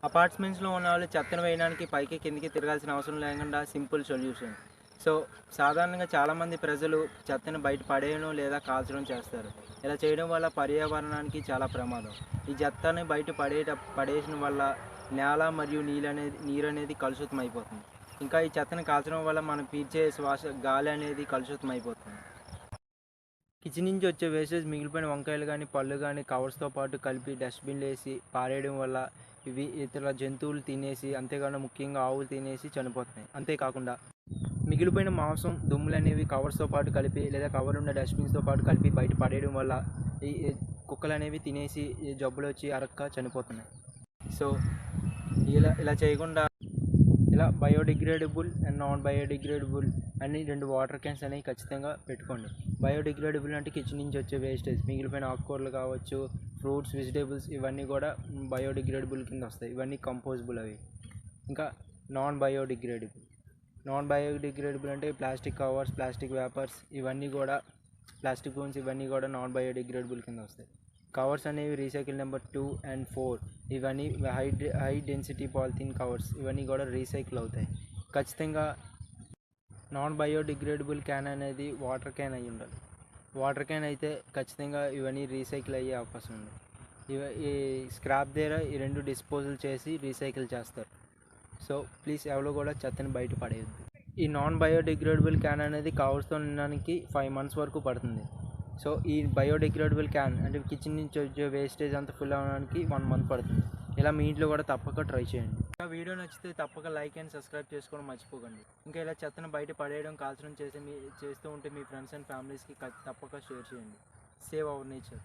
అపార్ట్మెంట్స్‌లో ఉన్నవాళ్ళు చెత్తను వేయడానికి పైకి, కిందకి తిరగాల్సిన అవసరం లేకుండా సింపుల్ సొల్యూషన్. సో, సాధారణంగా చాలామంది ప్రజలు చెత్తను బయట పడేయడం లేదా కాల్చడం చేస్తారు. ఇలా చేయడం వల్ల పర్యావరణానికి చాలా ప్రమాదం. ఈ చెత్తని బయట పడేయడం వల్ల నేల మరియు నీరనేది కలుషితమైపోతుంది. ఇంకా ఈ చెత్తని కాల్చడం వల్ల మనం పీల్చే గాలి అనేది కలుషితమైపోతుంది. కిచెన్ నుంచి వచ్చే వేస్టేజ్ మిగిలిపోయిన వంకాయలు కానీ, పళ్ళు కానీ కవర్స్‌తో పాటు కలిపి డస్ట్‌బిన్‌లో ఏసి పారేయడం వల్ల ఇవి ఇతర జంతువులు తినేసి, అంతేకాకుండా ముఖ్యంగా ఆవులు తినేసి చనిపోతున్నాయి. అంతేకాకుండా మిగిలిపోయిన మాంసం, దుమ్ములనేవి కవర్స్‌తో పాటు కలిపి లేదా కవర్ ఉన్న డస్ట్‌బిన్స్‌తో పాటు కలిపి బయట పడేయడం వల్ల ఈ ఈ కుక్కలనేవి తినేసి ఈ జబ్బులొచ్చి అరక్క చనిపోతున్నాయి. సో, ఇలా చేయకుండా ఇలా బయోడిగ్రేడబుల్ అండ్ నాన్ బయోడిగ్రేడబుల్ అని 2 వాటర్ క్యాన్స్ అనేవి ఖచ్చితంగా పెట్టుకోండి. బయోడిగ్రేడబుల్ అంటే కిచెన్ నుంచి వచ్చే వేస్టేజ్, మిగిలిపోయిన ఆకుకూరలు కావచ్చు, ఫ్రూట్స్, వెజిటేబుల్స్ ఇవన్నీ కూడా బయోడిగ్రేడబుల్ కింద వస్తాయి. ఇవన్నీ కంపోజబుల్ అవి. ఇంకా నాన్ బయోడిగ్రేడబుల్. నాన్ బయోడిగ్రేడబుల్ అంటే ప్లాస్టిక్ కవర్స్, ప్లాస్టిక్ వ్యాపర్స్ ఇవన్నీ కూడా ప్లాస్టిక్ బోన్స్ ఇవన్నీ కూడా నాన్ బయోడిగ్రేడబుల్ కింద వస్తాయి. కవర్స్ అనేవి రీసైకిల్ నెంబర్ 2 అండ్ 4 ఇవన్నీ హై డెన్సిటీ పాలిథిన్ కవర్స్ ఇవన్నీ కూడా రీసైకిల్ అవుతాయి. ఖచ్చితంగా నాన్ బయోడిగ్రేడబుల్ క్యాన్ అనేది వాటర్ క్యాన్ అయి ఉండాలి. వాటర్ క్యాన్ అయితే ఖచ్చితంగా ఇవన్నీ రీసైకిల్ అయ్యే అవకాశం ఉంది. ఈ స్క్రాప్ దగ్గర ఈ 2 డిస్పోజల్ చేసి రీసైకిల్ చేస్తారు. సో ప్లీజ్ ఎవరు కూడా చెత్తని బయట పడేయద్దు. ఈ నాన్ బయోడిగ్రేడబుల్ క్యాన్ అనేది కవర్స్తో నిండడానికి 5 months వరకు పడుతుంది. సో ఈ బయోడిగ్రేడబుల్ క్యాన్ అంటే కిచెన్ నుంచి వచ్చే వేస్టేజ్ అంతా ఫుల్ అవ్వడానికి 1 month పడుతుంది. ఇలా మీ ఇంట్లో కూడా తప్పక ట్రై చేయండి. ఇంకా వీడియో నచ్చితే తప్పక లైక్ అండ్ సబ్స్క్రైబ్ చేసుకోవడం మర్చిపోకండి. ఇంకా ఇలా చెత్తను బయట పడేయడం, కాల్చడం చేస్తూ ఉంటే మీ ఫ్రెండ్స్ అండ్ ఫ్యామిలీస్కి తప్పక షేర్ చేయండి. Save hour nature.